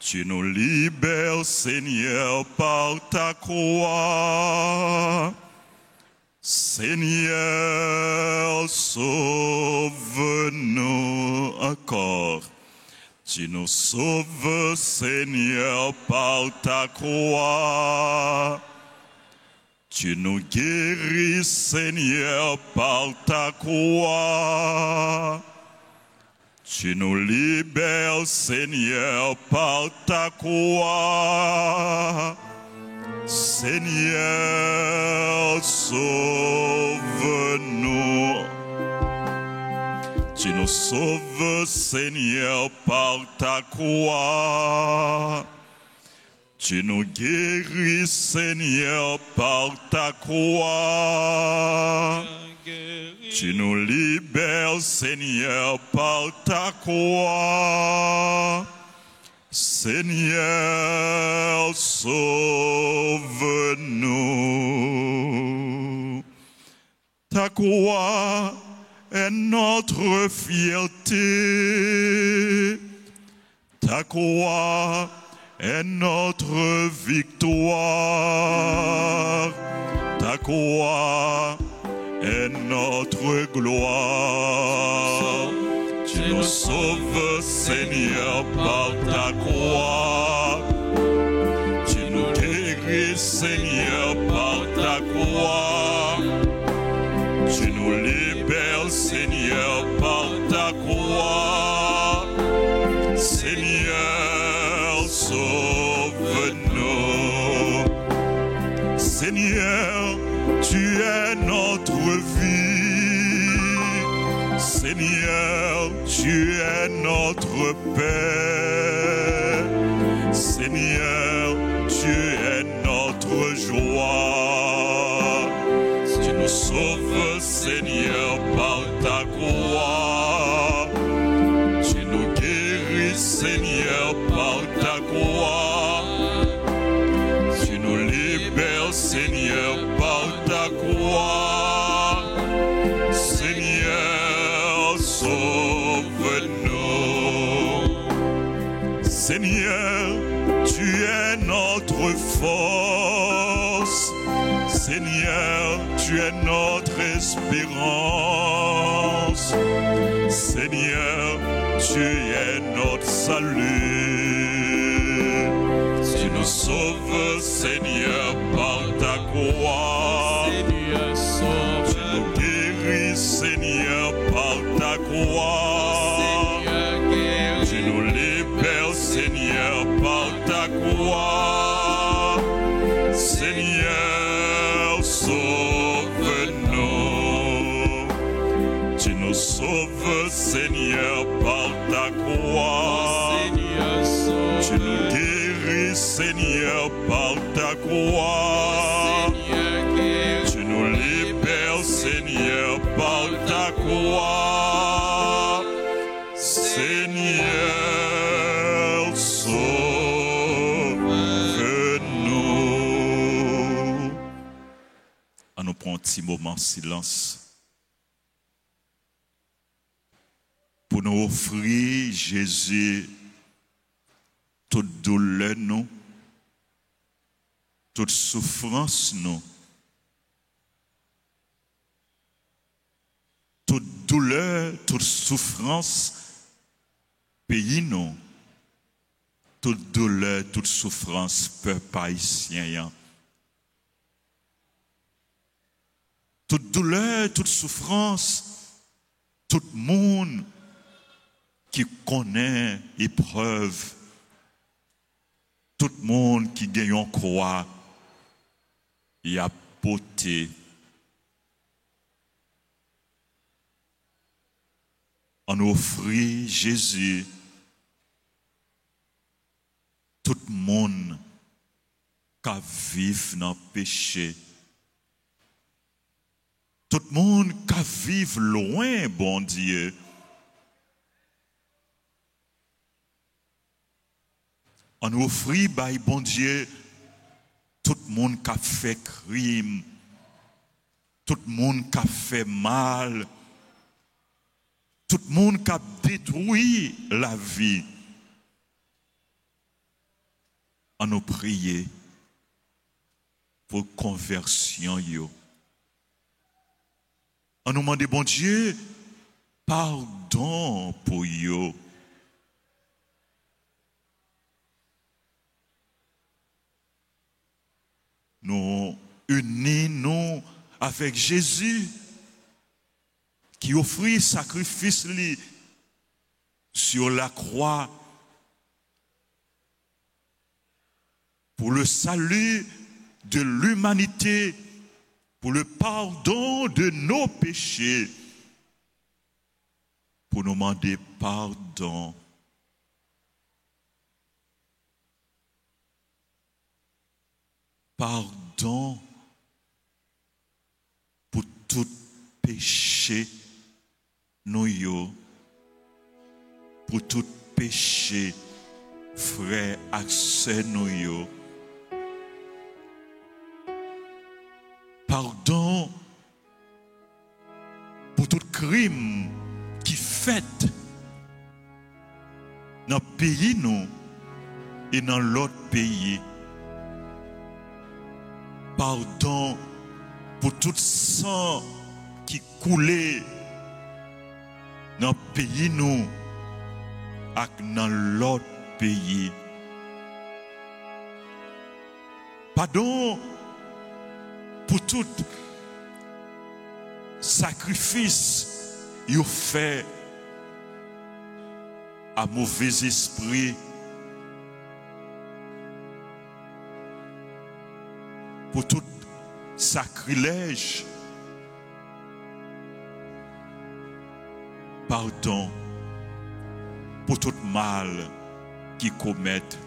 Tu nous libères, Seigneur, par ta croix. Seigneur, sauve-nous encore. Tu nous sauves, Seigneur, par ta croix. Tu nous guéris, Seigneur, par ta croix. Tu nous libères, Seigneur, par ta croix. Seigneur, sauve-nous. Tu nous sauves, Seigneur, par ta croix. Tu nous guéris, Seigneur, par ta croix. Tu nous libères, Seigneur, par ta croix. Seigneur, sauve-nous. Ta croix est notre fierté. Ta croix est notre victoire. Ta croix est notre gloire. Tu nous sauves, Seigneur, par ta croix. Tu nous guéris, Seigneur, par ta croix. Tu nous libères, Seigneur, par ta croix. Seigneur, sauve-nous. Seigneur, tu es notre vie. Seigneur, tu es notre paix. Seigneur, tu es notre joie. Tu nous sauves, Seigneur, par ta croix. Tu nous guéris, Seigneur, par ta croix. Tu nous libères, Seigneur, par ta croix. Seigneur, sauve-nous. Seigneur, tu es notre force. Seigneur, tu es notre espérance. Seigneur, tu es notre salut. Tu nous sauves, Seigneur, par ta croix. Seigneur, sauve. Tu nous guéris, Seigneur, par ta croix. Seigneur, guéris. Tu nous libères, Seigneur, par ta croix. Seigneur, sauve-nous. Tu nous sauves, Seigneur, par ta croix. Seigneur, sauve. Tu nous guéris, Seigneur, par ta croix. Seigneur, guéris. Tu nous libères, Seigneur, par ta croix. Seigneur, sauve-nous. On nous prend un petit moment de silence pour nous offrir, Jésus, toute douleur, nous, toute souffrance, nous, toute douleur, toute souffrance, pays, nous, toute douleur, toute souffrance, peuple haïtien. Toute douleur, toute souffrance, tout le monde qui connaît épreuve, tout le monde qui gagne en croix, il a porté. On offrit Jésus, tout le monde qui vit dans le péché. Tout le monde qui vit loin, bon Dieu. On offrit, bon Dieu, tout le monde qui a fait crime, tout le monde qui a fait mal, tout le monde qui a détruit la vie. en nous prier pour conversion yo. En nous demander bon Dieu pardon pour yo. Nous unis avec Jésus qui offrit sacrifice li sur la croix pour le salut de l'humanité, pour le pardon de nos péchés, pour nous demander pardon. Pardon pour tout péché, nous yo, pour tout péché, frère et sœur nous yo. Pardon pour tout crime qui fait dans le pays nous et dans l'autre pays. Pardon pour tout sang qui coulait dans le pays nous et dans l'autre pays. Pardon pour tout sacrifice qu'il fait à mauvais esprit. Pour tout sacrilège. Pardon pour tout mal qu'ils commettent.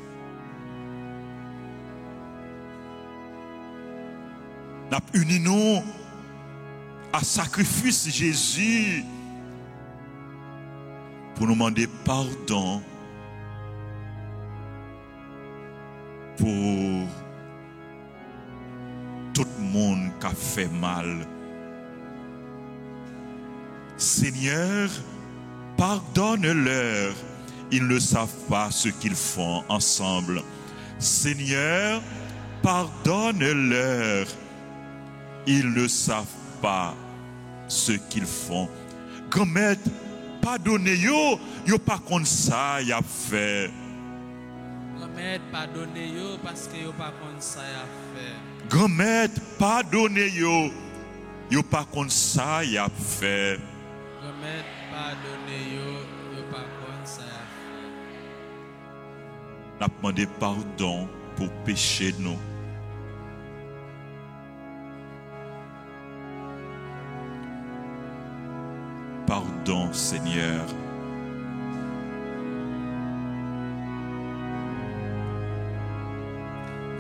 Nous unissons à sacrifice Jésus pour nous demander pardon pour tout le monde qui a fait mal. Seigneur, pardonne-leur, ils ne savent pas ce qu'ils font ensemble. Seigneur, pardonne-leur, ils ne savent pas ce qu'ils font. Grand-mère, pardonnez-yo, yo pas comme ça, y a fait. Grand-mère, pardonnez-yo parce que yo pas comme ça y a fait. Grand-mère, pardonnez-yo, yo pas comme ça y a fait. Grand-mère, pardonnez-yo, yo pas comme ça y a fait. N'a demandé pardon pour péché nous. Pardon, Seigneur.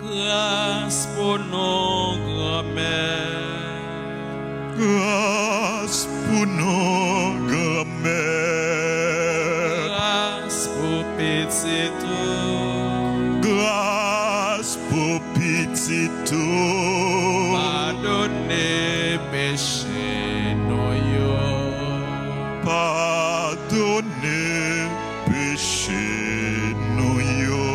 Grâce pour nos grand-mères. Grâce pour nos grand-mères. Grâce pour petit tout. Grâce pour petit tout. Pardonnez péché nous yo. Pardonnez péché nous yo.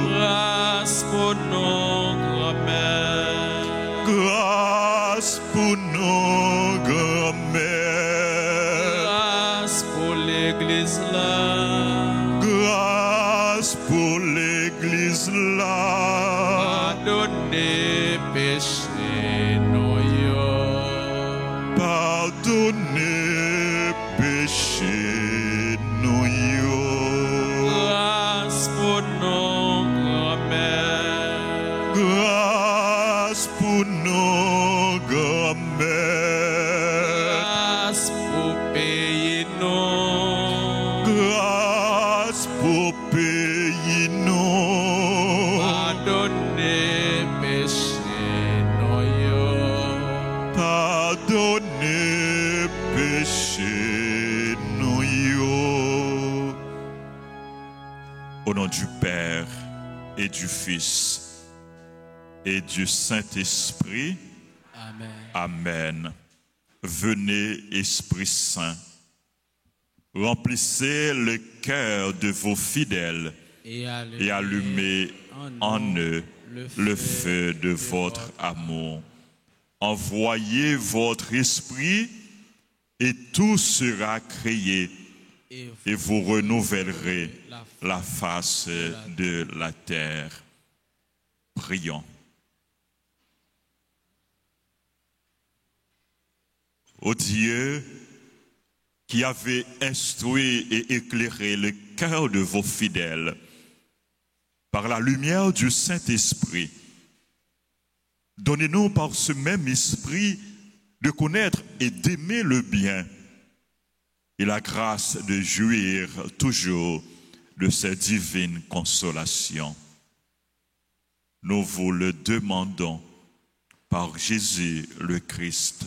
Grâce pour nos grand-mères. Grâce pour nos grand-mères. Grâce pour l'église là. Grâce pour l'église là. Pardonnez péché nous yo. Pardonnez péché nous yo. Grâce pour nos grand-mères. Grâce pour nos grand-mères. Grâce pour payer nous. Grâce pour payer nous. Pardonnez péché nous yo. Pardonnez péché nous yo. Au nom du Père et du Fils et du Saint-Esprit. Amen. Amen. Venez, Esprit Saint, remplissez le cœur de vos fidèles et allumez en eux le feu de votre amour. Envoyez votre esprit et tout sera créé et vous renouvellerez la face de la terre. Prions. Ô Dieu, qui avez instruit et éclairé le cœur de vos fidèles par la lumière du Saint-Esprit, donnez-nous par ce même esprit de connaître et d'aimer le bien et la grâce de jouir toujours de ces divines consolations. Nous vous le demandons par Jésus le Christ,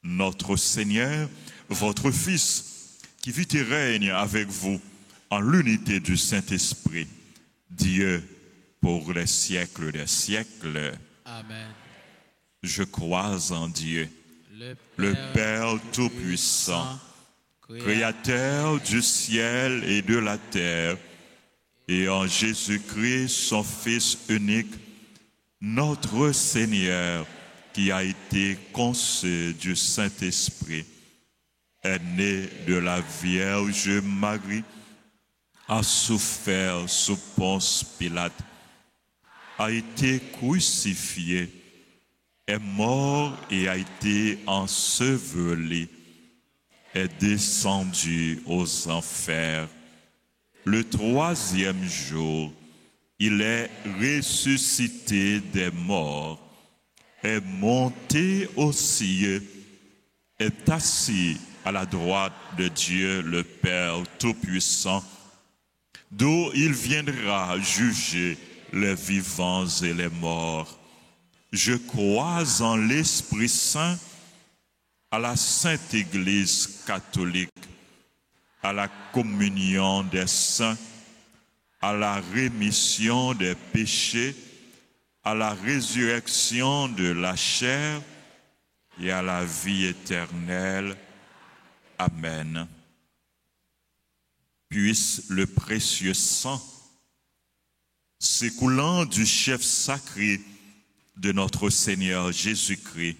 notre Seigneur, votre Fils, qui vit et règne avec vous en l'unité du Saint-Esprit, Dieu pour les siècles des siècles. Amen. Je crois en Dieu, le Père Tout-Puissant, Créateur du ciel et de la terre, et en Jésus-Christ, son Fils unique, notre Seigneur, qui a été conçu du Saint-Esprit, est né de la Vierge Marie, a souffert sous Ponce Pilate, a été crucifié, est mort et a été enseveli, est descendu aux enfers. Le troisième jour, il est ressuscité des morts, est monté aux cieux, est assis à la droite de Dieu le Père Tout-Puissant, d'où il viendra juger les vivants et les morts. Je crois en l'Esprit Saint, à la Sainte Église catholique, à la communion des saints, à la rémission des péchés, à la résurrection de la chair et à la vie éternelle. Amen. Puisse le précieux sang s'écoulant du chef sacré de notre Seigneur Jésus-Christ,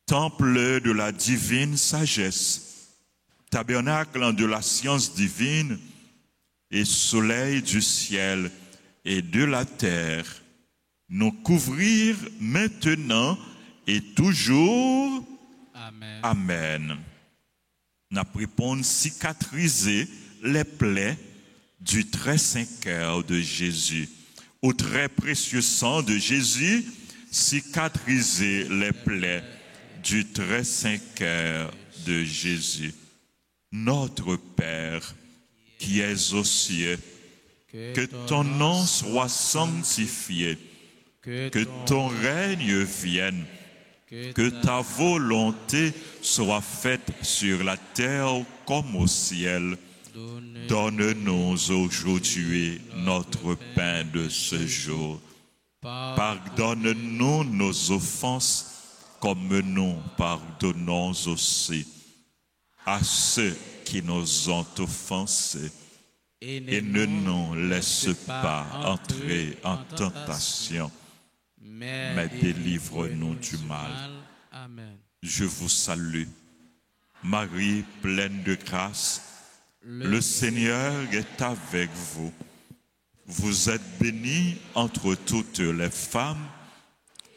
temple de la divine sagesse, tabernacle de la science divine et soleil du ciel et de la terre, nous couvrir maintenant et toujours. Amen. Amen. Nous répondons cicatriser les plaies du très saint cœur de Jésus. Au très précieux sang de Jésus, cicatriser les plaies du très saint cœur de Jésus. Notre Père, qui es aux cieux, que ton nom soit sanctifié, que ton règne vienne, que ta volonté soit faite sur la terre comme au ciel. Donne-nous aujourd'hui notre pain de ce jour. Pardonne-nous nos offenses, comme nous pardonnons aussi à ceux qui nous ont offensés. Et ne nous laisse pas entrer en tentation, mais délivre-nous du mal. Amen. Je vous salue, Marie pleine de grâce. Le Seigneur est avec vous. Vous êtes bénie entre toutes les femmes,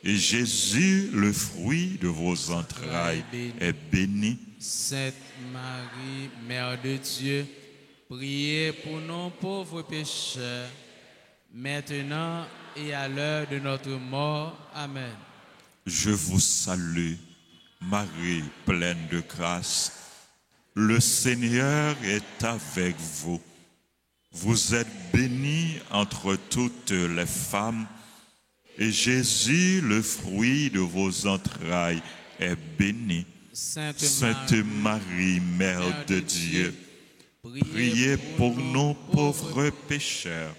et Jésus, le fruit de vos entrailles, est béni. Sainte Marie, Mère de Dieu, priez pour nous pauvres pécheurs, maintenant et à l'heure de notre mort. Amen. Je vous salue, Marie pleine de grâce. Le Seigneur est avec vous. Vous êtes bénie entre toutes les femmes, et Jésus, le fruit de vos entrailles, est béni. Sainte Marie, Mère de Dieu, priez pour nous pauvres pécheurs,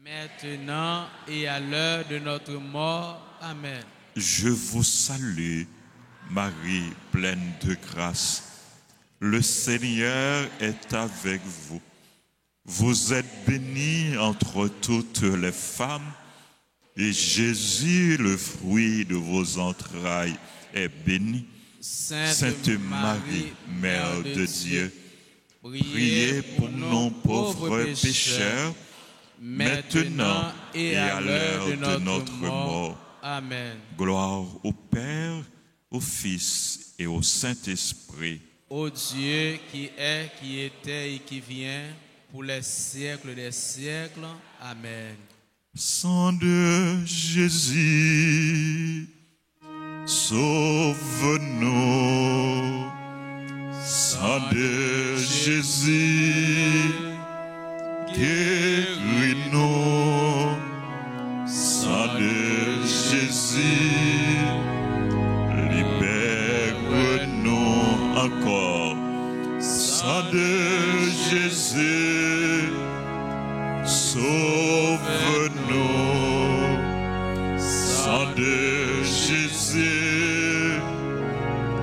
maintenant et à l'heure de notre mort. Amen. Je vous salue, Marie pleine de grâce. Le Seigneur est avec vous. Vous êtes bénie entre toutes les femmes, et Jésus, le fruit de vos entrailles, est béni. Sainte Marie, Mère de Dieu, priez pour nous pauvres pécheurs, maintenant et à l'heure de notre mort. Amen. Gloire au Père, au Fils et au Saint-Esprit. Ô Dieu qui est, qui était et qui vient, pour les siècles des siècles. Amen. Sang de Jésus, sauve-nous. Sang de Jésus, guéris-nous. Sang de Jésus, libère-nous encore. Sang de Jésus, sauve-nous. Sang de Jésus,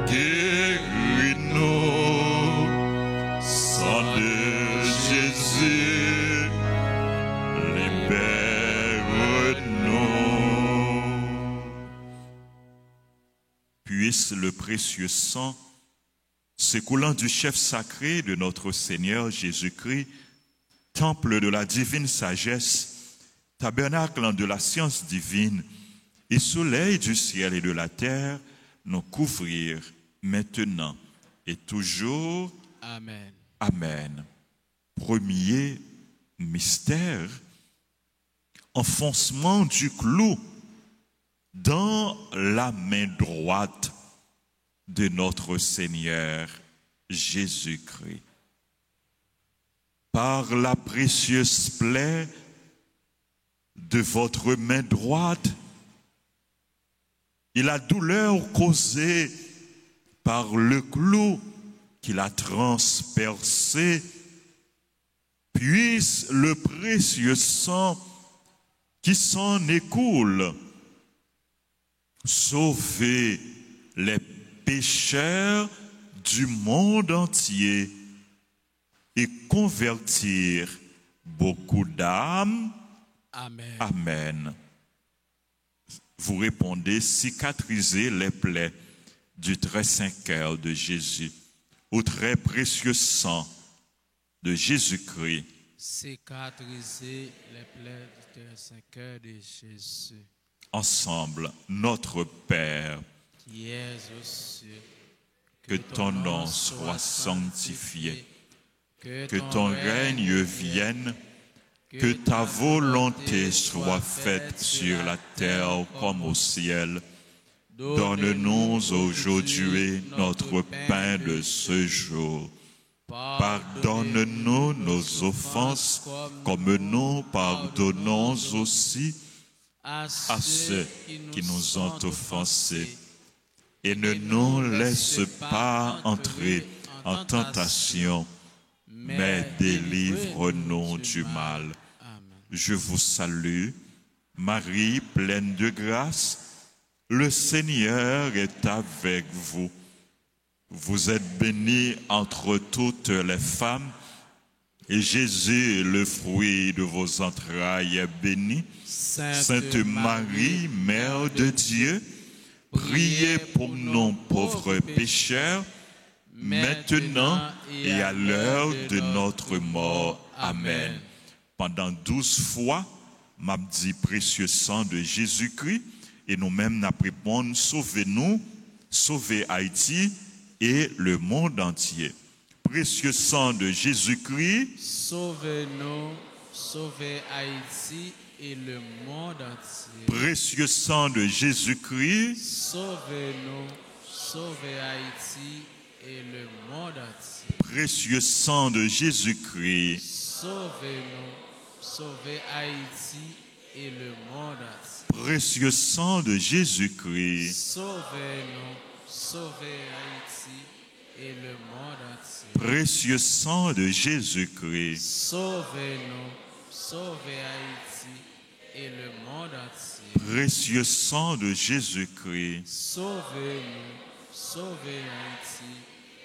guéris-nous. Sang de Jésus, libère-nous. Puisse le précieux sang s'écoulant du chef sacré de notre Seigneur Jésus-Christ, temple de la divine sagesse, tabernacle de la science divine et soleil du ciel et de la terre, nous couvrir maintenant et toujours. Amen. Amen. Premier mystère, enfoncement du clou dans la main droite de notre Seigneur Jésus-Christ. Par la précieuse plaie de votre main droite et la douleur causée par le clou qu'il a transpercé, puisse le précieux sang qui s'en écoule sauver les pécheurs du monde entier et convertir beaucoup d'âmes. Amen. Amen. Vous répondez, cicatriser les plaies du très saint cœur de Jésus, au très précieux sang de Jésus-Christ. Cicatriser les plaies du très saint cœur de Jésus. Ensemble, notre Père, qui es aux cieux, que ton nom soit sanctifié, que ton règne vienne, que ta volonté soit faite sur la terre comme au ciel. Donne-nous aujourd'hui notre pain de ce jour. Pardonne-nous nos offenses, comme nous pardonnons aussi à ceux qui nous ont offensés. Et ne nous laisse pas entrer en tentation, mais délivre-nous du mal. Je vous salue, Marie, pleine de grâce. Le Seigneur est avec vous. Vous êtes bénie entre toutes les femmes, et Jésus, le fruit de vos entrailles, est béni. Sainte Marie, Mère de Dieu, priez pour nous pauvres pécheurs, maintenant et à l'heure de notre mort. Amen. Pendant 12 fois, m'a dit précieux sang de Jésus-Christ, et nous-mêmes n'a répondre, sauvez-nous, sauvez Haïti et le monde entier. Précieux sang de Jésus-Christ, sauvez-nous, sauvez Haïti et le monde entier. Précieux sang de Jésus-Christ, sauvez-nous, sauvez Haïti et le monde entier. Précieux sang de Jésus-Christ, sauvez-nous, sauvez Haïti et le monde entier. Précieux sang de Jésus-Christ, sauvez-nous, sauvez Haïti et le monde entier. Précieux sang de Jésus-Christ, sauvez-nous, sauvez Haïti et le monde entier. Précieux sang de Jésus-Christ, sauvez-nous, sauvez Haïti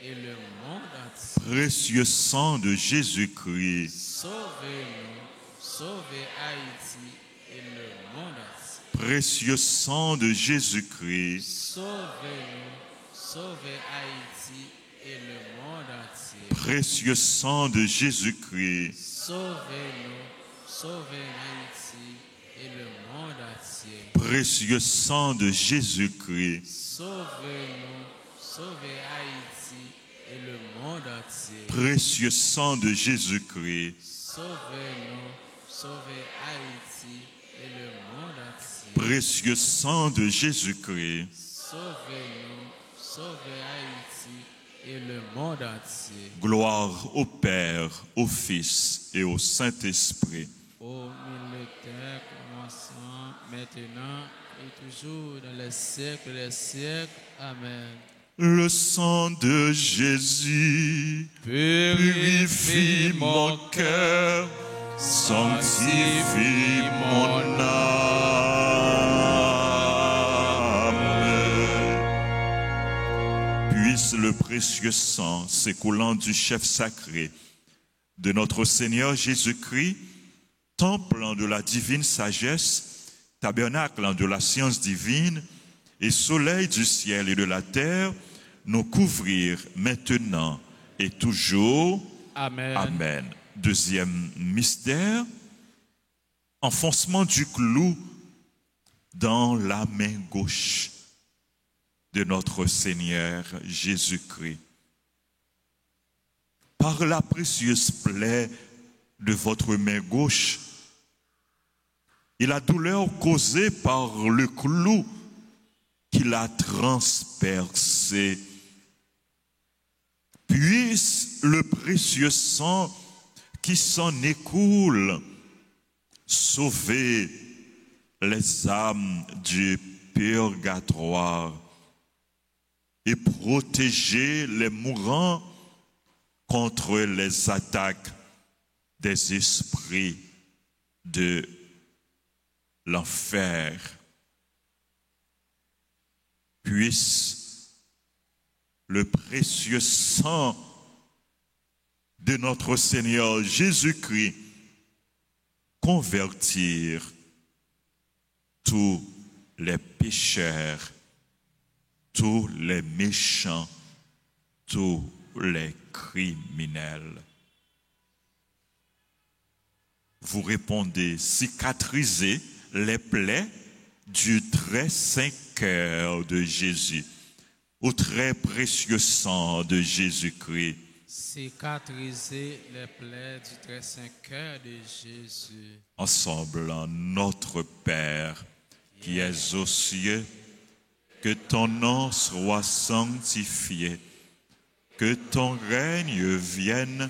et le monde entier. Précieux sang de Jésus-Christ, Sauvez-nous, sauvez Haïti et le monde entier. précieux sang de Jésus-Christ, Sauvez-nous, sauvez Haïti et le monde entier. précieux sang de Jésus-Christ, Sauvez-nous, sauvez Haïti et le monde entier. précieux sang de Jésus-Christ, Sauvez-nous, sauvez Haïti et le monde entier. précieux sang de Jésus-Christ, Sauvez-nous, sauvez Haïti et le monde entier. précieux sang de Jésus-Christ, Sauvez-nous, sauvez Haïti et le monde entier. gloire au Père, au Fils et au Saint-Esprit. Au militaire commençant maintenant et toujours dans les siècles des siècles. Amen. Le sang de Jésus purifie mon cœur, sanctifie mon âme. Puisse le précieux sang s'écoulant du chef sacré de notre Seigneur Jésus-Christ, temple de la divine sagesse, tabernacle de la science divine et soleil du ciel et de la terre, nous couvrir maintenant et toujours. Amen. Amen. Deuxième mystère, enfoncement du clou dans la main gauche de notre Seigneur Jésus-Christ. Par la précieuse plaie de votre main gauche et la douleur causée par le clou qu'il a transpercé, puisse le précieux sang qui s'en écoule sauver les âmes du purgatoire et protéger les mourants contre les attaques des esprits de l'enfer. Puisse le précieux sang de notre Seigneur Jésus-Christ convertir tous les pécheurs, tous les méchants, tous les criminels. Vous répondez, cicatriser les plaies du très saint cœur de Jésus, au très précieux sang de Jésus-Christ. Cicatriser les plaies du très saint cœur de Jésus. Ensemble, en notre Père, qui es aux cieux, que ton nom soit sanctifié, que ton règne vienne,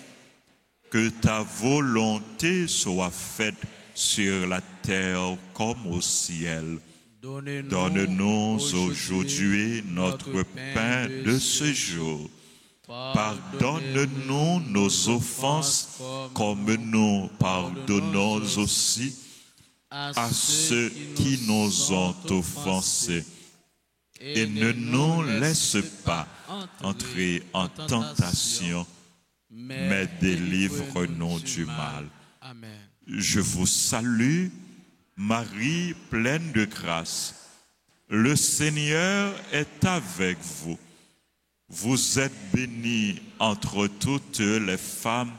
que ta volonté soit faite sur la terre comme au ciel. Donne-nous aujourd'hui notre pain de ce jour. Pardonne-nous nos offenses comme nous pardonnons aussi à ceux qui nous ont offensés. Et ne nous laisse pas entrer en tentation, mais délivre-nous du mal. Amen. Je vous salue, Marie pleine de grâce. Le Seigneur est avec vous. Vous êtes bénie entre toutes les femmes,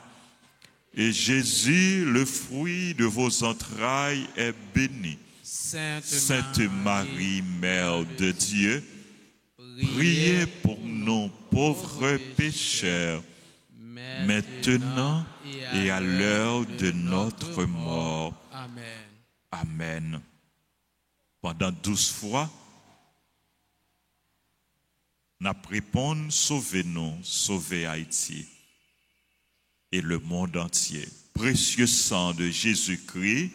et Jésus, le fruit de vos entrailles, est béni. Sainte Marie, Mère de Dieu, priez pour nous pauvres pécheurs, maintenant et à l'heure de notre mort. Amen. Amen. Pendant 12 fois, nous répondons, sauvez-nous, sauvez Haïti et le monde entier. Précieux sang de Jésus-Christ,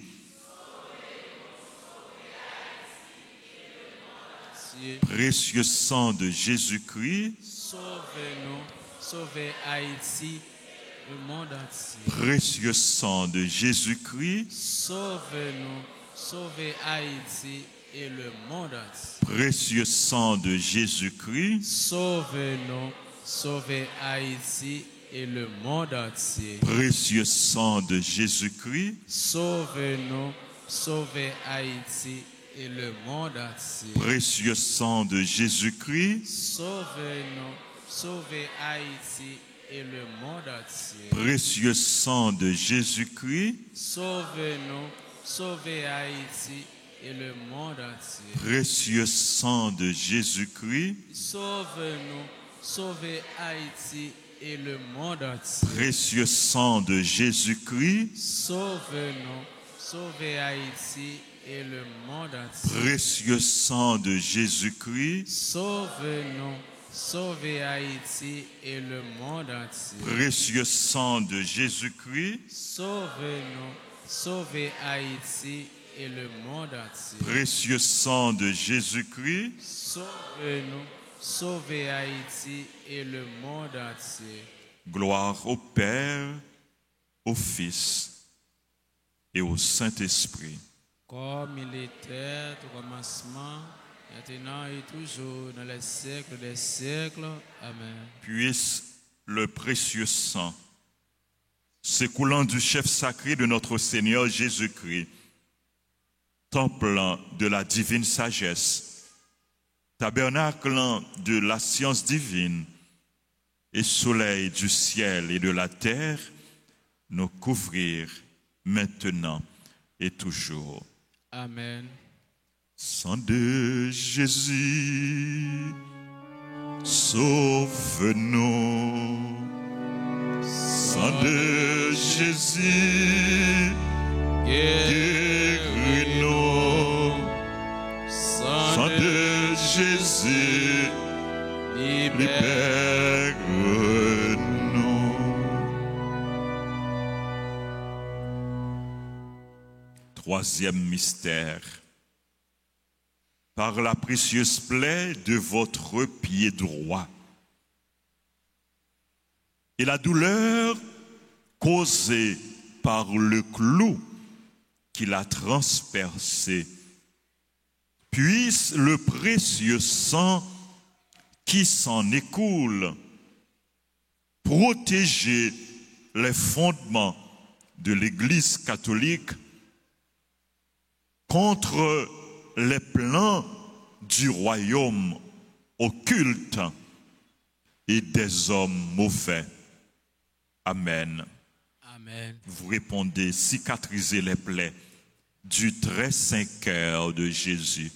précieux sang de Jésus-Christ, Sauvez-nous, sauvez Haïti, le monde entier. précieux sang de Jésus-Christ, Sauvez-nous, sauvez Haïti et le monde entier. précieux sang de Jésus-Christ, Sauvez-nous, sauvez Haïti et le monde entier. Précieux sang de Jésus-Christ, Sauve-nous, sauvez Haïti et le monde entier. précieux sang de Jésus-Christ, Sauve-nous, sauvez Haïti et le monde entier. précieux sang de Jésus-Christ, Sauve-nous, sauvez Haïti et le monde entier. précieux sang de Jésus-Christ, Sauve-nous, sauvez Haïti et le monde entier. précieux sang de Jésus-Christ, Sauve-nous, sauvez Haïti et le monde entier. précieux sang de Jésus-Christ, Sauve-nous, sauvez Haïti et le monde entier. précieux sang de Jésus-Christ, Sauve-nous, sauvez Haïti et le monde entier. précieux sang de Jésus-Christ, Sauve-nous, sauvez Haïti et le monde entier. gloire au Père, au Fils et au Saint-Esprit. Comme il était au commencement, maintenant et toujours, dans les siècles des siècles. Amen. Puisse le précieux sang s'écoulant du chef sacré de notre Seigneur Jésus-Christ, temple de la divine sagesse, tabernacle de la science divine et soleil du ciel et de la terre, nous couvrir maintenant et toujours. Amen. Sang de Jésus, sauve-nous. Sang de Jésus, guéris-nous. Sang de Jésus, libère-nous. Troisième mystère. Par la précieuse plaie de votre pied droit et la douleur causée par le clou qui l'a transpercé, puisse le précieux sang qui s'en écoule protéger les fondements de l'Église catholique contre les plans du royaume occulte et des hommes mauvais. Amen. Amen. Vous répondez, cicatrisez les plaies du très saint cœur de Jésus.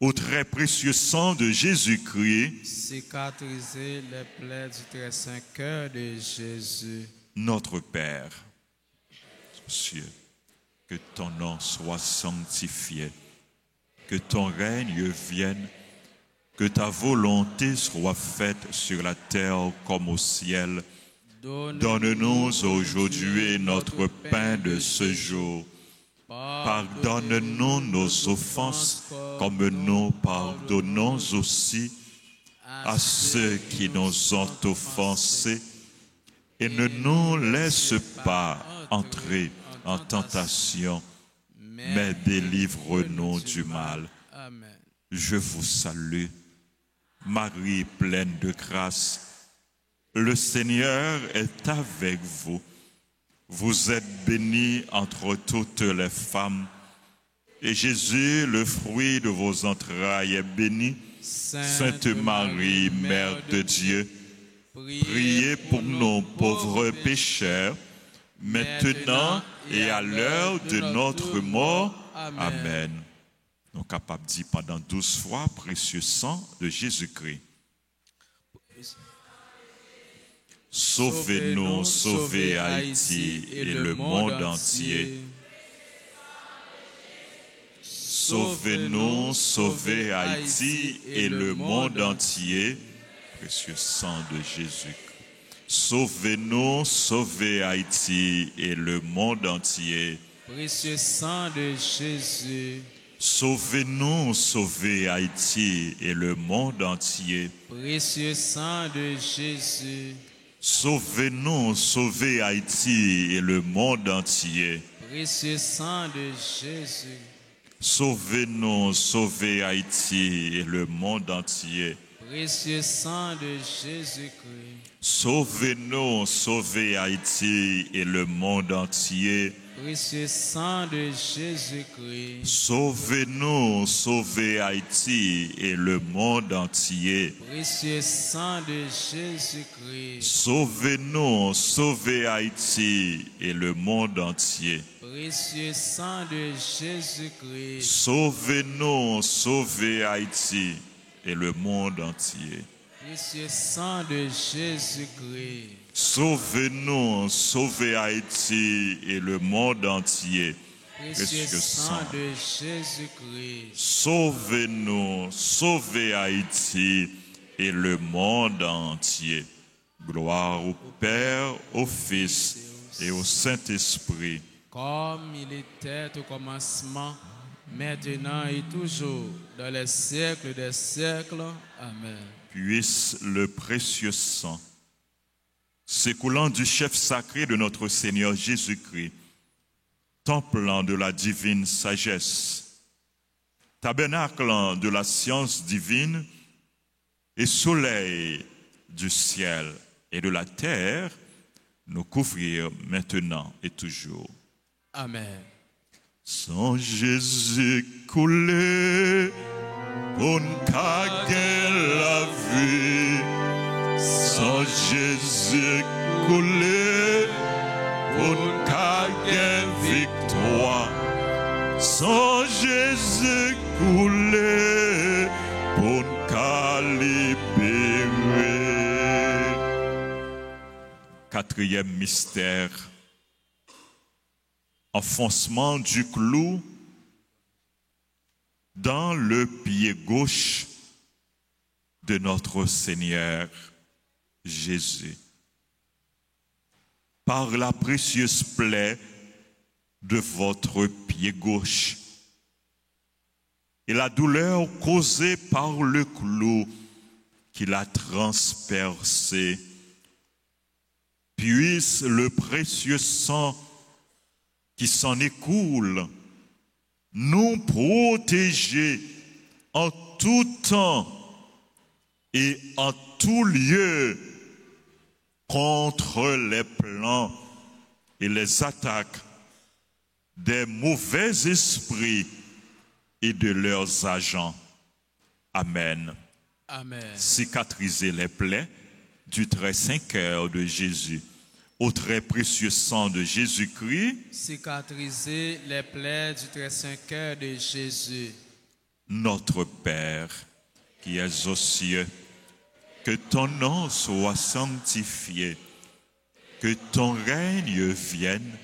Au très précieux sang de Jésus-Christ, Cicatrisez les plaies du très saint cœur de Jésus. notre Père, aux cieux, que ton nom soit sanctifié, que ton règne vienne, que ta volonté soit faite sur la terre comme au ciel. Donne-nous aujourd'hui notre pain de ce jour. Pardonne-nous nos offenses, comme nous pardonnons aussi à ceux qui nous ont offensés. Et ne nous laisse pas entrer en tentation, mais délivre-nous du mal. Amen. Je vous salue, Marie pleine de grâce. Le Seigneur est avec vous. Vous êtes bénie entre toutes les femmes, et Jésus, le fruit de vos entrailles, est béni. Sainte Marie, Mère de Dieu, priez pour nos pauvres pécheurs, maintenant et à l'heure de notre mort. Amen. Nous sommes capables de dire pendant 12 fois, précieux sang de Jésus-Christ. Sauvez-nous, sauvez Haïti et le monde entier. Sauvez-nous, sauvez Haïti et le monde entier. Précieux sang de Jésus. Sauvez-nous, sauvez Haïti et le monde entier. Précieux sang de Jésus. Sauvez-nous, sauvez Haïti et le monde entier. Précieux sang de Jésus. Sauvez-nous, sauvez Haïti et le monde entier. Précieux sang de Jésus. Sauvez-nous, sauvez Haïti et le monde entier. Précieux sang de Jésus-Christ. Sauvez-nous, sauvez Haïti et le monde entier. Précieux sang de Jésus-Christ. Sauvez-nous, sauvez Haïti et le monde entier. Précieux sang de Jésus-Christ. Sauvez-nous, sauvez Haïti et le monde entier. Précieux sang de Jésus-Christ. Sauvez-nous, sauvez Haïti et le monde entier. Précieux sang de Jésus-Christ. Sauvez-nous, sauvez Haïti et le monde entier. Précieux sang de Jésus-Christ. Sauvez-nous, sauvez Haïti et le monde entier. Gloire au Père, au Fils et au Saint-Esprit. Comme il était au commencement, maintenant et toujours, dans les siècles des siècles. Amen. Puisse le précieux sang s'écoulant du chef sacré de notre Seigneur Jésus-Christ, temple de la divine sagesse, tabernacle de la science divine et soleil du ciel et de la terre, nous couvrir maintenant et toujours. Amen. Sans Jésus coulé, pour nous gagner la vie. Sans Jésus coulé, pour nous gagner victoire. Sans Jésus coulé, pour nous libérer. Quatrième mystère. Enfoncement du clou dans le pied gauche de notre Seigneur Jésus. Par la précieuse plaie de votre pied gauche et la douleur causée par le clou qui l'a transpercé, puisse le précieux sang qui s'en écoule nous protéger en tout temps et en tout lieu contre les plans et les attaques des mauvais esprits et de leurs agents. Amen. Amen. Cicatrisez les plaies du très saint cœur de Jésus. Au très précieux sang de Jésus-Christ, cicatriser les plaies du très saint cœur de Jésus. Notre Père, qui es aux cieux, que ton nom soit sanctifié, que ton règne vienne,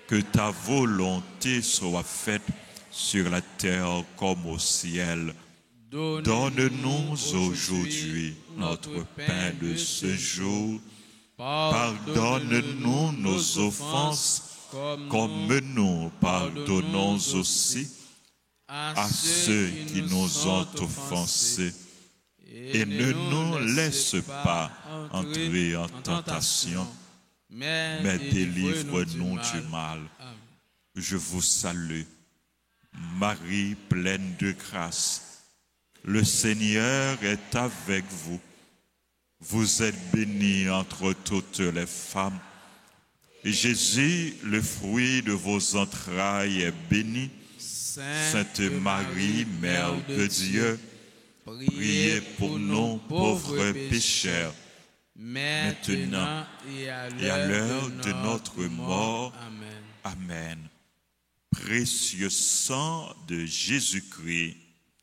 que ta volonté soit faite sur la terre comme au ciel. Donne-nous aujourd'hui notre pain de ce jour. Pardonne-nous nos offenses, comme nous pardonnons aussi à ceux qui nous ont offensés. Et ne nous laisse pas entrer en tentation, mais délivre-nous du mal. Je vous salue, Marie pleine de grâce. Le Seigneur est avec vous. Vous êtes bénie entre toutes les femmes. Et Jésus, le fruit de vos entrailles, est béni. Sainte Marie, Mère de Dieu, priez pour nous pauvres pécheurs, maintenant et à l'heure de notre mort. Amen. Amen. Précieux sang de Jésus-Christ,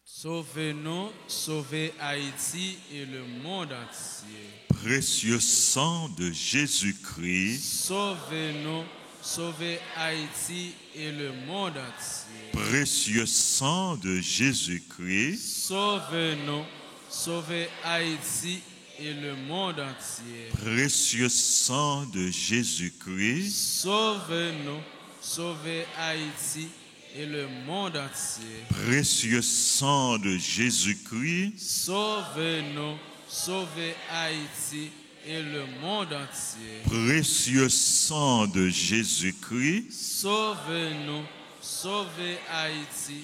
sauvez-nous, sauvez Haïti et le monde entier. Précieux sang de Jésus-Christ, sauvez-nous, sauvez Haïti et le monde entier. Précieux sang de Jésus-Christ, sauvez-nous, sauvez Haïti et le monde entier. Précieux sang de Jésus-Christ, sauvez-nous, sauvez Haïti et le monde entier. Précieux sang de Jésus-Christ, sauvez-nous, sauvez Haïti et le monde entier. Précieux sang de Jésus-Christ, sauvez-nous, sauvez Haïti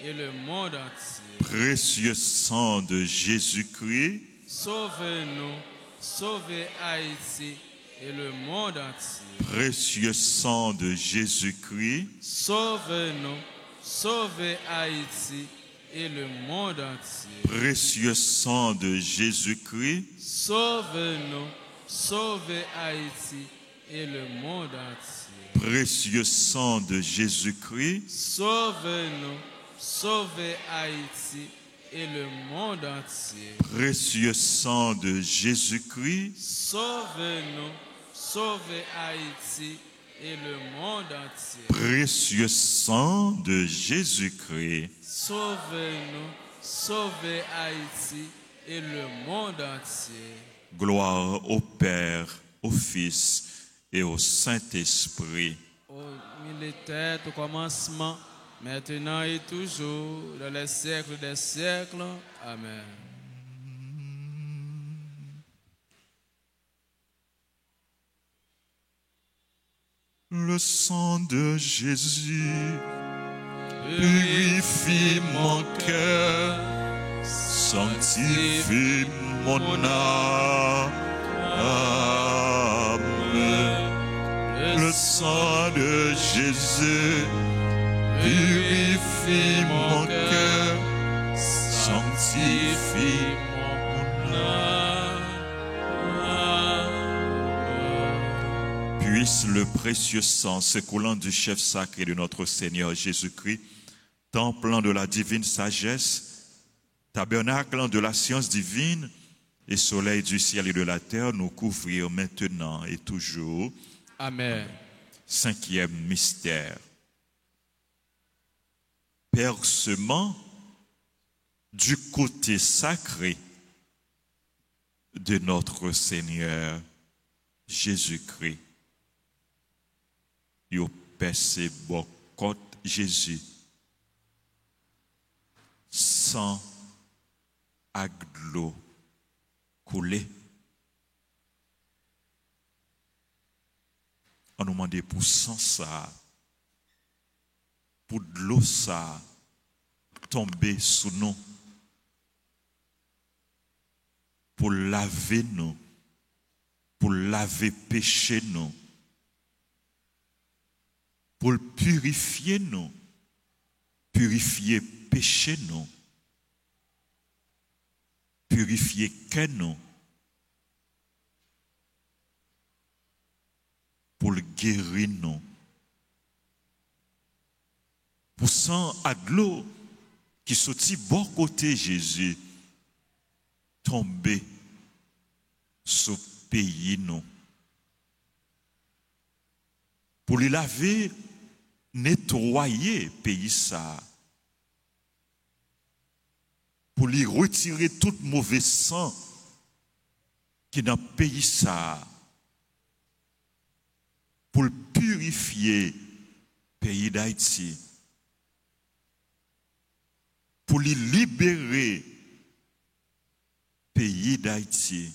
et le monde entier. Précieux sang de Jésus-Christ, Sauve-nous, sauvez Haïti et le monde entier. précieux sang de Jésus-Christ, Sauve-nous, sauvez Haïti et le monde entier. précieux sang de Jésus-Christ, Sauve-nous, sauvez Haïti et le monde entier. précieux sang de Jésus-Christ, Sauve-nous, sauvez Haïti et le monde entier. précieux sang de Jésus-Christ, Sauve-nous, sauvez Haïti et le monde entier. précieux sang de Jésus-Christ. Sauve-nous, sauvez Haïti et le monde entier. Gloire au Père, au Fils et au Saint-Esprit. Au militaire, au commencement, maintenant et toujours, dans les siècles des siècles. Amen. Le sang de Jésus purifie mon cœur, sanctifie mon âme. Le sang de Jésus purifie mon cœur, sanctifie mon âme. Puisse le précieux sang s'écoulant du chef sacré de notre Seigneur Jésus-Christ, temple de la divine sagesse, tabernacle de la science divine et soleil du ciel et de la terre, nous couvrir maintenant et toujours. Amen. Cinquième mystère. Percement du côté sacré de notre Seigneur Jésus-Christ. Yo percé bon côté Jésus sans aglo coulé. On nous demande pour sang ça, pour de l'eau ça, tomber sous nous, pour laver nous, pour laver péché nous, pour purifier nous, purifier péché nous, purifier que nous, pour le guérir nous. Pour sang à de l'eau qui sortit bon côté Jésus, tomber sur pays nous. Pour les laver, nettoyer pays ça. Pour lui retirer tout mauvais sang qui est dans le pays ça. Pour le purifier pays d'Haïti. Pour lui libérer pays d'Haïti.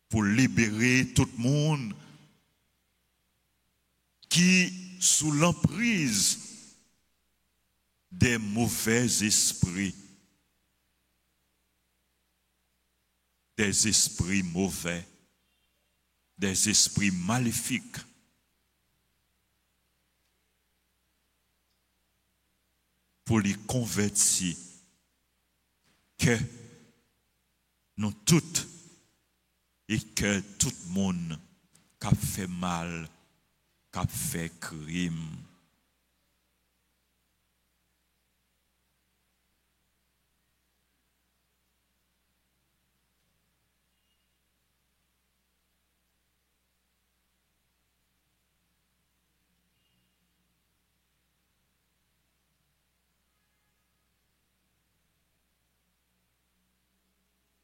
Pour libérer tout le monde qui sous l'emprise des mauvais esprits, des esprits mauvais, des esprits maléfiques. Pour les convertir, que nous toutes et que tout le monde qui a fait mal, qui a fait crime,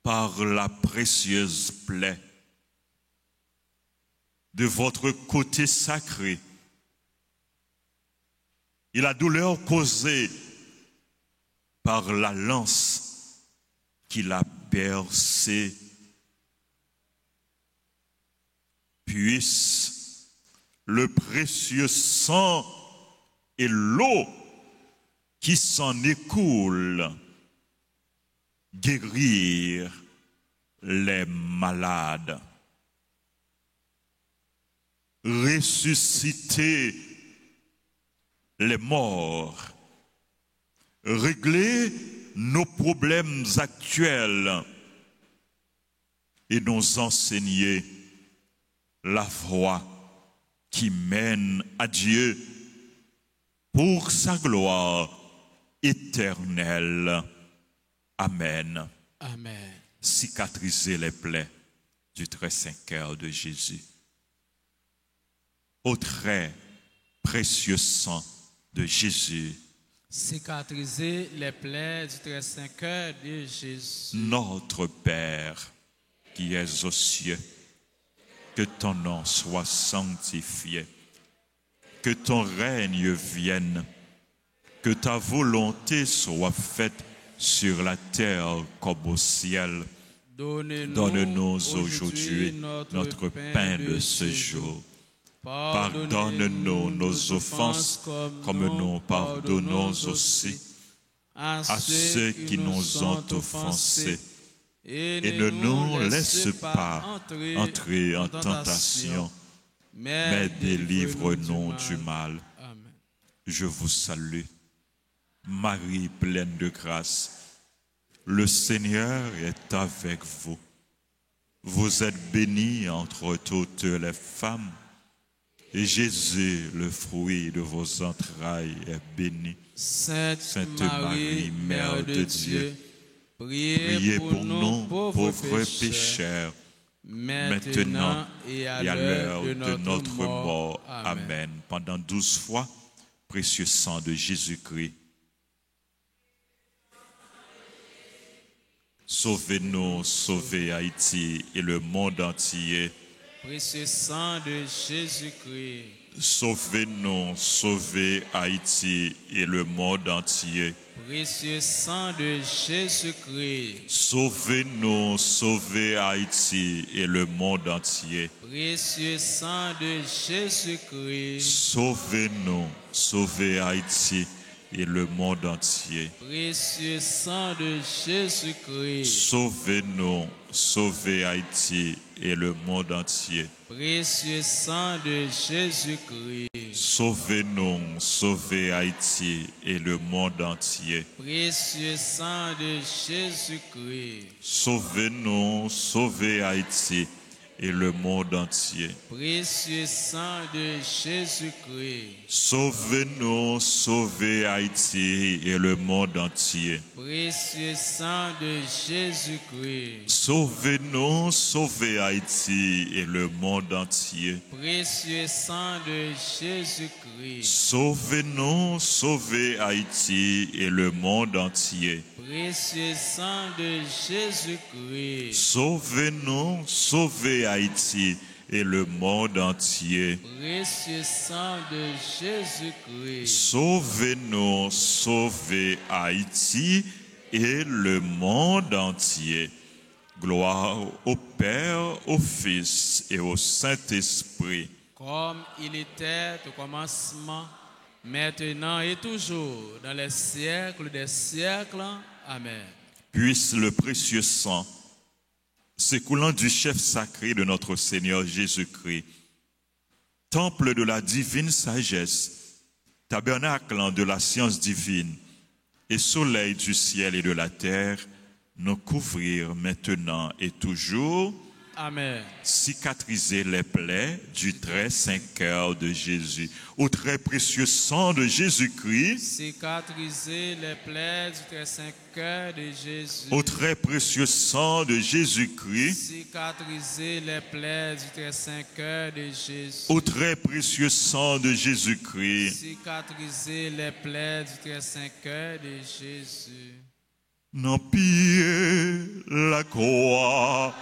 par la précieuse plaie de votre côté sacré et la douleur causée par la lance qu'il a percée, puisse le précieux sang et l'eau qui s'en écoule, guérir les malades, ressusciter les morts, régler nos problèmes actuels et nous enseigner la voie qui mène à Dieu pour sa gloire éternelle. Amen. Amen. Cicatriser les plaies du très saint cœur de Jésus. Au très précieux sang de Jésus. Cicatriser les plaies du très saint cœur de Jésus. Notre Père, qui es aux cieux, que ton nom soit sanctifié, que ton règne vienne, que ta volonté soit faite sur la terre comme au ciel. Donne-nous aujourd'hui notre pain de ce jour. Pardonne-nous nos offenses comme nous pardonnons aussi à ceux qui nous ont offensés. Et ne nous laisse pas entrer en tentation, mais délivre-nous du mal. Amen. Je vous salue, Marie pleine de grâce. Le Seigneur est avec vous. Vous êtes bénie entre toutes les femmes, et Jésus, le fruit de vos entrailles, est béni. Sainte Marie, Mère de Dieu, priez pour nous, pauvres pécheurs, maintenant et à l'heure de notre mort. Amen. Pendant 12 fois, précieux sang de Jésus-Christ, sauvez-nous, sauvez Haïti et le monde entier. Précieux sang de Jésus-Christ, sauvez-nous, sauvez Haïti et le monde entier. Précieux sang de Jésus-Christ, sauvez-nous, sauvez Haïti et le monde entier. Précieux sang de Jésus-Christ, sauvez-nous, sauvez Haïti et le monde entier. Précieux sang de Jésus-Christ, sauvez-nous, sauvez Haïti et le monde entier. Précieux sang de Jésus-Christ, sauvez-nous, sauvez Haïti et le monde entier. Précieux sang de Jésus-Christ, sauvez-nous, sauvez Haïti et le monde entier. Précieux sang de Jésus-Christ, sauvez-nous, sauvez Haïti et le monde entier. Précieux sang de Jésus-Christ, sauvez-nous, sauvez Haïti et le monde entier. Précieux sang de Jésus-Christ, sauvez-nous, sauvez Haïti et le monde entier. Précieux sang de Jésus-Christ, sauvez-nous, sauvez Haïti et le monde entier. Précieux sang de Jésus-Christ, sauvez-nous, sauvez Haïti et le monde entier. Gloire au Père, au Fils et au Saint-Esprit. Comme il était au commencement, maintenant et toujours, dans les siècles des siècles. Amen. Puisse le précieux sang s'écoulant du chef sacré de notre Seigneur Jésus-Christ, temple de la divine sagesse, tabernacle de la science divine et soleil du ciel et de la terre, nous couvrir maintenant et toujours. Amen. Cicatriser les plaies du très saint cœur de Jésus. Au très précieux sang de Jésus-Christ. Cicatriser les plaies du très saint cœur de Jésus. Au très précieux sang de Jésus-Christ. Cicatriser les plaies du très saint cœur de Jésus. Au très précieux sang de Jésus-Christ. Cicatriser les plaies du très saint cœur de Jésus. Non piller la croix.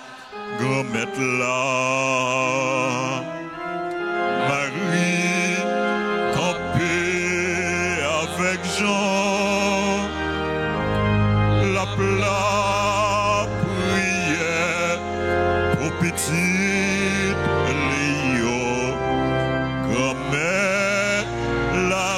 Grand-mère là, Marie, campée avec Jean, la plat prière pour petite Léo, grand-mère la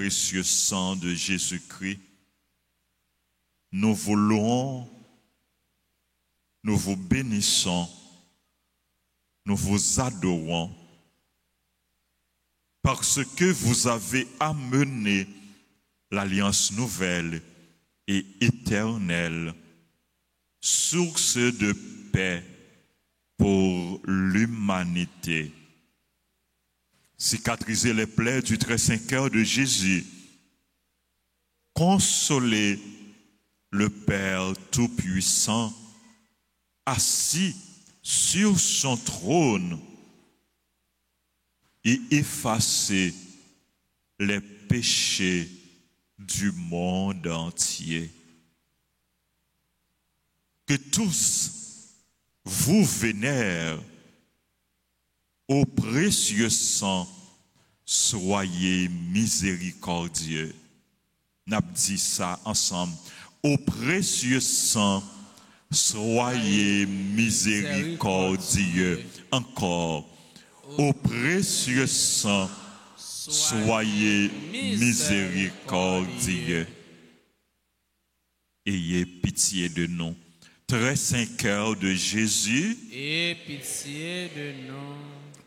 précieux sang de Jésus-Christ, nous vous louons, nous vous bénissons, nous vous adorons, parce que vous avez amené l'alliance nouvelle et éternelle, source de paix pour l'humanité. Cicatrisez les plaies du très saint cœur de Jésus. Consolez le Père Tout-Puissant, assis sur son trône, et effacez les péchés du monde entier. Que tous vous vénèrent au précieux sang, soyez miséricordieux. N'a dit ça ensemble. Au précieux sang, soyez miséricordieux. Encore. Au précieux sang, soyez miséricordieux. Ayez pitié de nous. Très saint cœur de Jésus, Ayez pitié de nous.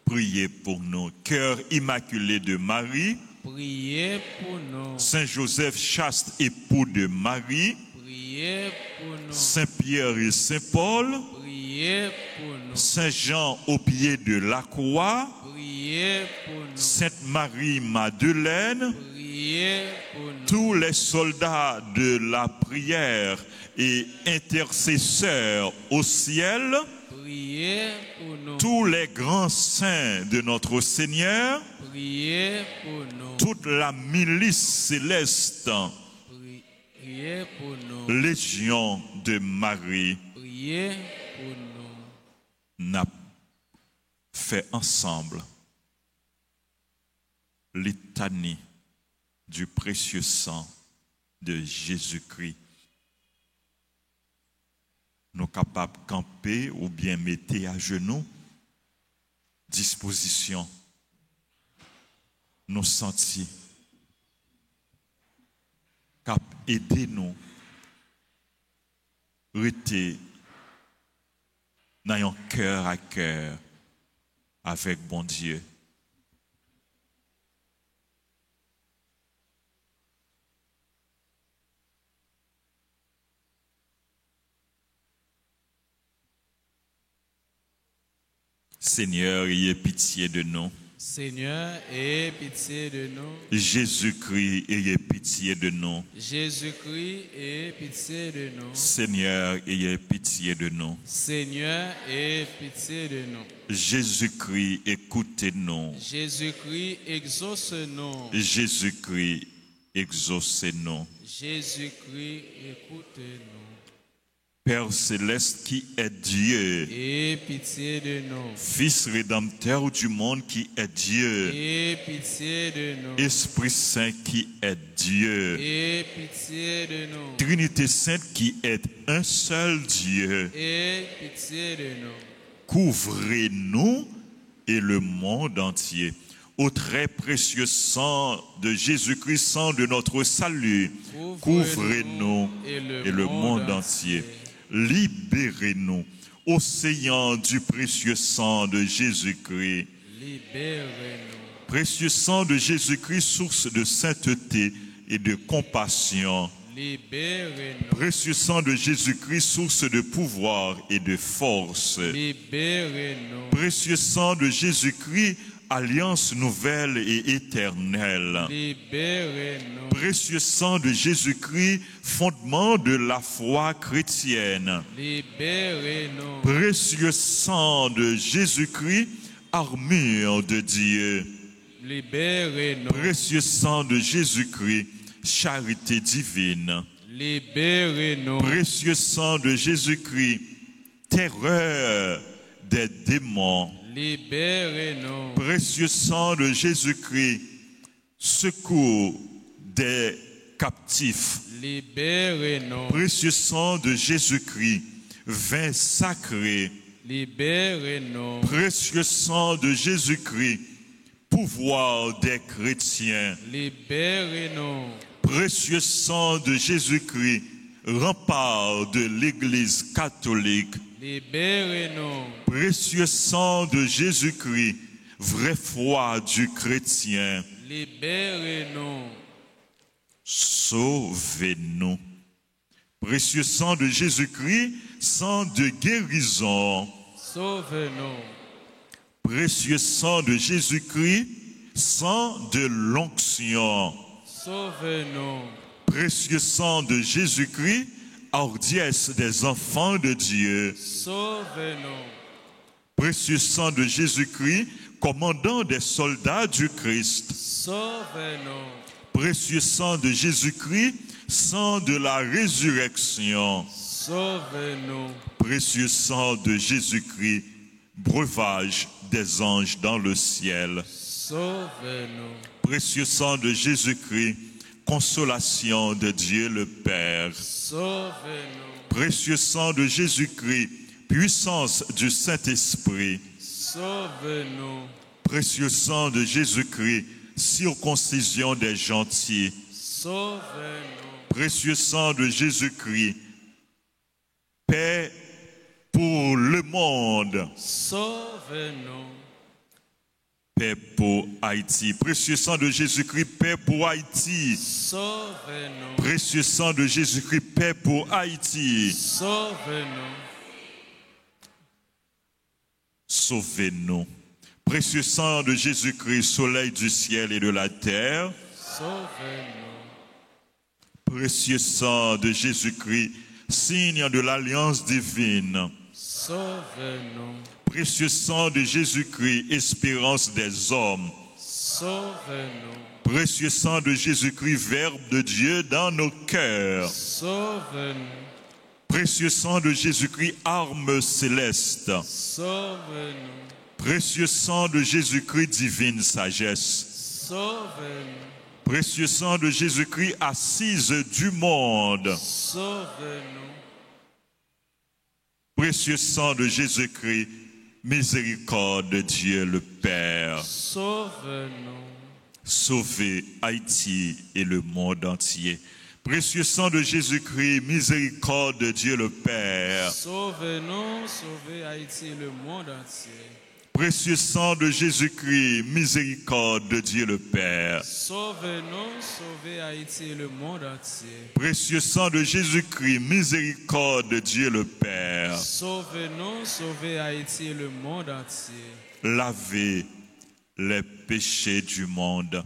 Priez pour nous. Cœur immaculé de Marie, Priez pour nous. Saint Joseph chaste époux de Marie, Priez pour nous. Saint Pierre et Saint Paul, Priez pour nous. Saint Jean au pied de la croix, Priez pour nous. Sainte Marie Madeleine, Priez pour nous. tous les soldats de la prière et intercesseurs au ciel, Priez pour nous. tous les grands saints de notre Seigneur, Priez pour nous. toute la milice céleste, Priez pour nous. Légion de Marie, Priez pour nous. n'a fait ensemble litanie du précieux sang de Jésus-Christ. Nous capables de camper ou bien mettre à genoux, disposition, nous sentis, cap aider nous, rester dans un cœur à cœur avec bon Dieu. Seigneur, ayez pitié de nous. Seigneur, ayez pitié de nous. Jésus-Christ, ayez pitié de nous. Jésus-Christ, ayez pitié de nous. Seigneur, ayez pitié de nous. Seigneur, ayez pitié de nous. Jésus-Christ, écoutez-nous. Jésus-Christ, exauce-nous. Jésus-Christ, exaucez-nous. Jésus-Christ, écoutez-nous. Père céleste qui est Dieu, Ayez pitié de nous. Fils rédempteur du monde qui est Dieu, Ayez pitié de nous. Esprit Saint qui est Dieu, Ayez pitié de nous. Trinité Sainte qui est un seul Dieu, Ayez pitié de nous. couvrez-nous et le monde entier. Au très précieux sang de Jésus-Christ, sang de notre salut, couvrez-nous et le monde entier. Libérez-nous, océan du précieux sang de Jésus-Christ. Libérez-nous. Précieux sang de Jésus-Christ, source de sainteté et de compassion. Libérez-nous. Précieux sang de Jésus-Christ, source de pouvoir et de force. Libérez-nous. Précieux sang de Jésus-Christ, alliance nouvelle et éternelle. Libérez-nous. Précieux sang de Jésus-Christ, fondement de la foi chrétienne. Libérez-nous. Précieux sang de Jésus-Christ, armure de Dieu. Libérez-nous. Précieux sang de Jésus-Christ, charité divine. Libérez-nous. Précieux sang de Jésus-Christ, terreur des démons. Libérez-nous. Précieux sang de Jésus-Christ, secours des captifs. Libérez-nous. Précieux sang de Jésus-Christ, vin sacré. Libérez-nous. Précieux sang de Jésus-Christ, pouvoir des chrétiens. libérez-nous. Précieux sang de Jésus-Christ, rempart de l'Église catholique. Libérez-nous. Précieux sang de Jésus-Christ, vraie foi du chrétien. Libérez-nous. Sauvez-nous. Précieux sang de Jésus-Christ, sang de guérison. Sauve-nous. Précieux sang de Jésus-Christ, sang de l'onction. Sauve-nous. Précieux sang de Jésus-Christ, hardiesse des enfants de Dieu. Sauve-nous. Précieux sang de Jésus-Christ, commandant des soldats du Christ. Sauve-nous. Précieux sang de Jésus-Christ, sang de la résurrection. Sauve-nous. Précieux sang de Jésus-Christ, breuvage des anges dans le ciel. Sauve-nous. Précieux sang de Jésus-Christ, consolation de Dieu le Père. Sauve-nous. Précieux sang de Jésus-Christ, puissance du Saint-Esprit. Sauve-nous. Précieux sang de Jésus-Christ, circoncision des gentils. Sauve-nous. Précieux sang de Jésus-Christ, paix pour le monde. Sauve-nous. Paix pour Haïti. Précieux sang de Jésus-Christ, paix pour Haïti. Sauve-nous. Précieux sang de Jésus-Christ, paix pour Haïti. Sauve-nous. Sauvez-nous. Précieux sang de Jésus-Christ, soleil du ciel et de la terre. Sauve-nous. Précieux sang de Jésus-Christ, signe de l'alliance divine. Sauve-nous. Précieux sang de Jésus-Christ, espérance des hommes. Sauve-nous. Précieux sang de Jésus-Christ, Verbe de Dieu dans nos cœurs. Sauve-nous. Précieux sang de Jésus-Christ, arme céleste. Sauve-nous. Précieux sang de Jésus-Christ, divine sagesse. Sauve-nous. Précieux sang de Jésus-Christ, assise du monde. Sauve-nous. Précieux sang de Jésus-Christ, miséricorde de Dieu le Père. Sauve-nous. Sauvez Haïti et le monde entier. Précieux sang de Jésus-Christ, miséricorde de Dieu le Père. Sauve-nous, sauvez Haïti et le monde entier. Précieux sang de Jésus-Christ, miséricorde de Dieu le Père. Sauve-nous, sauvez Haïti et le monde entier. Précieux sang de Jésus-Christ, miséricorde de Dieu le Père. Sauve-nous, sauvez Haïti et le monde entier. Lavez les péchés du monde.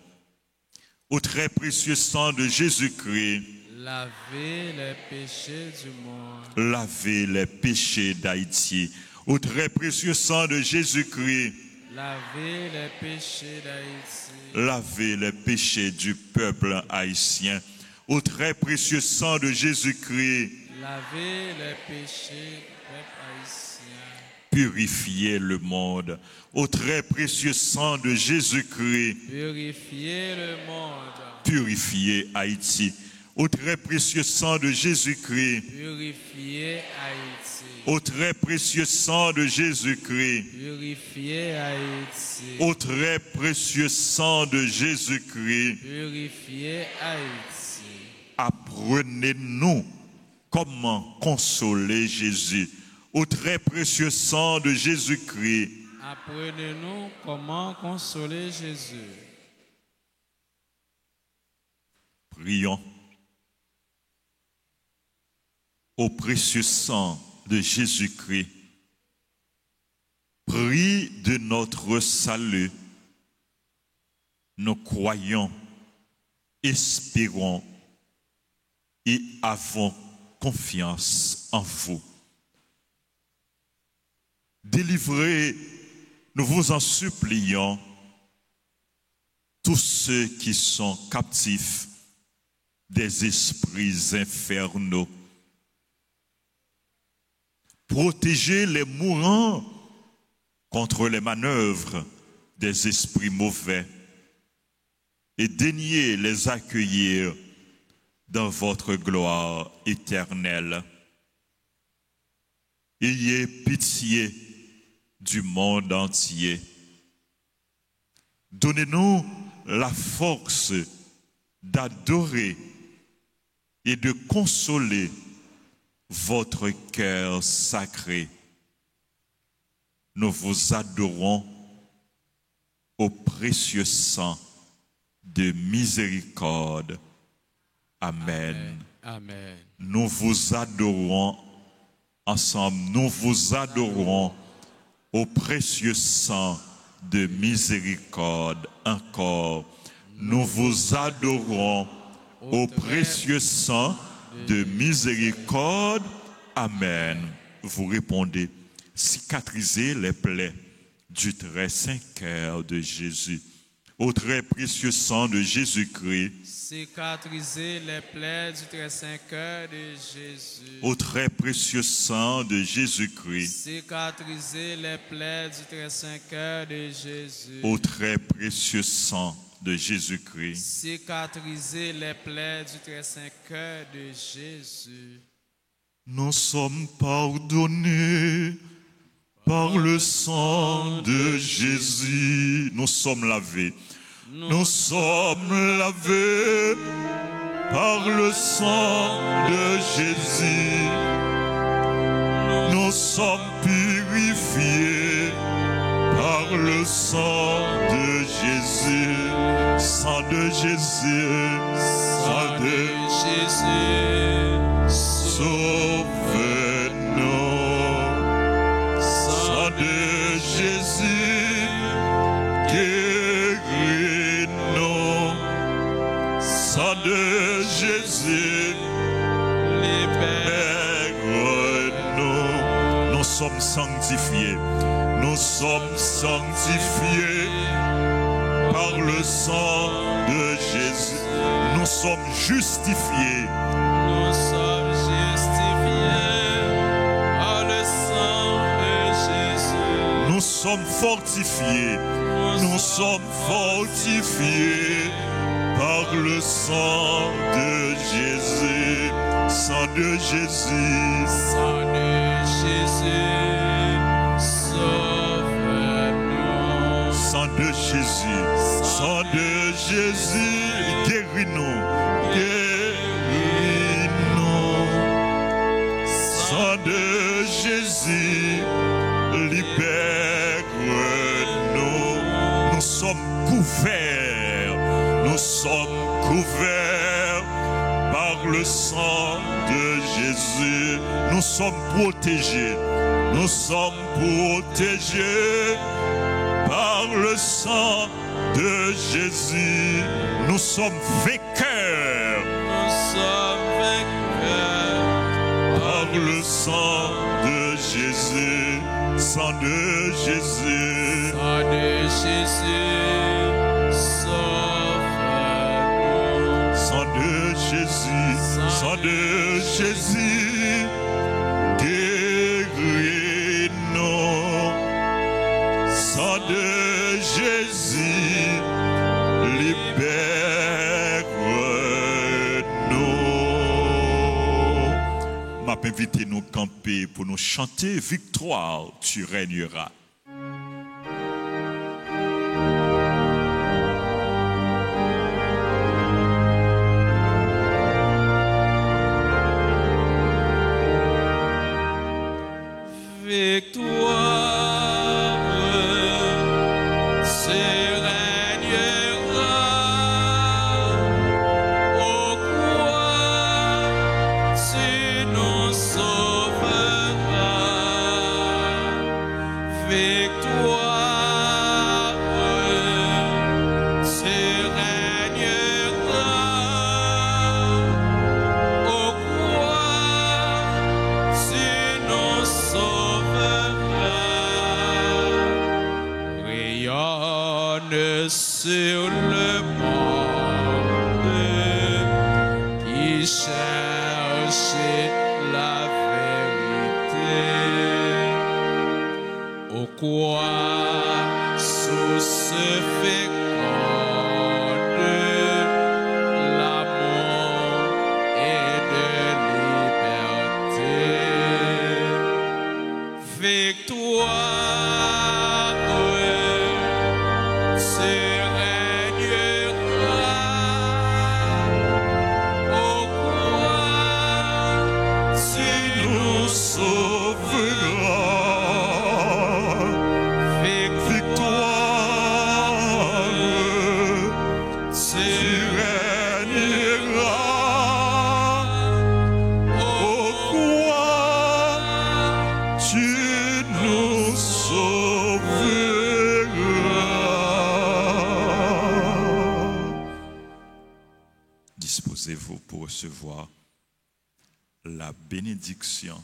Au très précieux sang de Jésus-Christ, Lavez les péchés du monde. lavez les péchés d'Haïti. Au très précieux sang de Jésus-Christ, Lavez les péchés d'Haïti. lavez les péchés du peuple haïtien. Au très précieux sang de Jésus-Christ, Lavez les péchés du peuple haïtien. purifiez le monde. Au très précieux sang de Jésus-Christ, Purifiez le monde. purifiez Haïti. Au très précieux sang de Jésus-Christ, Purifiez Haïti. au très précieux sang de Jésus-Christ, Purifiez Haïti. au très précieux sang de Jésus-Christ, Purifiez Haïti. apprenez-nous comment consoler Jésus. Au très précieux sang de Jésus-Christ, Apprenez-nous comment consoler Jésus. prions. Au précieux sang de Jésus-Christ, prix de notre salut, nous croyons, espérons et avons confiance en vous. Délivrez, nous vous en supplions, tous ceux qui sont captifs des esprits infernaux. Protégez les mourants contre les manœuvres des esprits mauvais et daignez les accueillir dans votre gloire éternelle. Ayez pitié du monde entier. Donnez-nous la force d'adorer et de consoler votre cœur sacré. Nous vous adorons au précieux sang de miséricorde. Amen. Amen. Nous vous adorons ensemble. Nous vous adorons au précieux sang de miséricorde. Encore. Nous vous adorons au précieux sang de miséricorde. Amen. Vous répondez, cicatrisez les plaies du très saint cœur de Jésus. Au très précieux sang de Jésus-Christ. Cicatrisez les plaies du très saint cœur de Jésus. Au très précieux sang de Jésus-Christ. Cicatrisez les plaies du très saint cœur de Jésus. Au très précieux sang de Jésus-Christ. Cicatrisez les plaies du très saint cœur de Jésus. Nous sommes pardonnés par le sang de Jésus. Nous sommes lavés. Nous sommes lavés par le sang de Jésus. Nous sommes purifiés par le sang de Jésus. Sang de Jésus. Sang de Jésus. Sauve-nous. Sang de Jésus. Guéris-nous. Sang de Jésus. Libère-nous. Nous sommes sanctifiés. Nous sommes sanctifiés par le sang de Jésus. Nous sommes justifiés. Nous sommes justifiés par le sang de Jésus. Nous sommes fortifiés. Nous sommes fortifiés par le sang de Jésus. Sang de Jésus. Sang de Jésus. Sauve-nous. Sang de Jésus. Sang de Jésus. Guéris-nous. Guéris-nous. Sang de Jésus. Libère-nous. Nous sommes couverts. Nous sommes couverts par le sang de Jésus. Nous sommes protégés. Nous sommes protégés par le sang de Jésus. Nous sommes vainqueurs. Nous sommes vainqueurs Par le sang de Jésus. Sang de Jésus. sang de Jésus. Sauve-nous. Sang de Jésus. Sang de Jésus. Guéris-nous. Sang de Jésus. Libère-nous. M'a invité nous camper pour nous chanter victoire, tu régneras. Victoire, c'est régnera. Au quoi tu nous sauveras. Victoire, c'est régnera. Au quoi tu nous sauveras. Rayonne sur le monde qui cherche la vérité. Au quoi source féconde l'amour et de liberté. Victoire, c'est recevoir la bénédiction.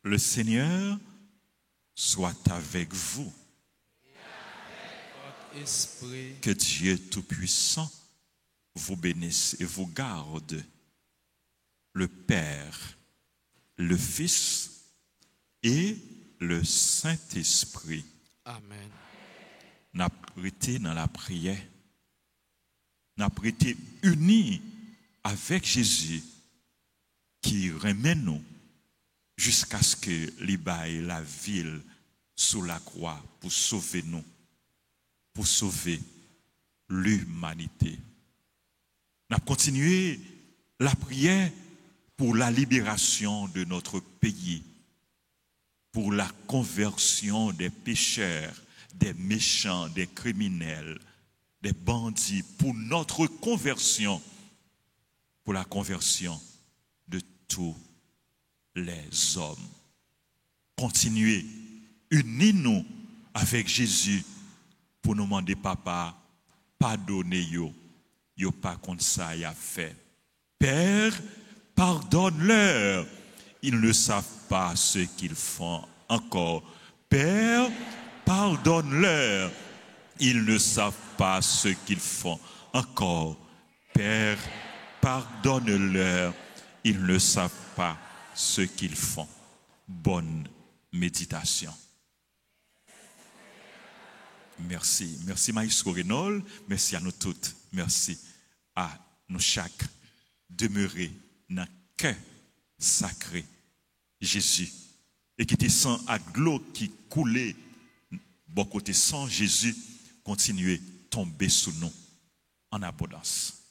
Le Seigneur soit avec vous. Esprit, Que Dieu Tout-Puissant vous bénisse et vous garde, le Père, le Fils et le Saint-Esprit. Amen. N'a prêté dans la prière, n'a prêté unis avec Jésus qui remet nous jusqu'à ce que l'Ibaye la ville sous la croix pour sauver nous, pour sauver l'humanité. N'a continué la prière pour la libération de notre pays, pour la conversion des pécheurs, des méchants, des criminels, des bandits, pour notre conversion, pour la conversion de tous les hommes. Continuez, unis-nous avec Jésus pour nous demander, Papa, pardonnez-yo, yo pas comme ça y a fait. Père, pardonne-leur, ils ne savent pas ce qu'ils font encore. Père, pardonne-leur, ils ne savent pas ce qu'ils font encore. Père, pardonne-leur, ils ne savent pas ce qu'ils font. Bonne méditation. Merci. Merci Maïs Renol. Merci à nous toutes. Merci à nous chaque demeurer dans le cœur sacré Jésus. Et qui était sang à l'eau qui coulait, bon côté sang Jésus, continuez tomber sous nous en abondance.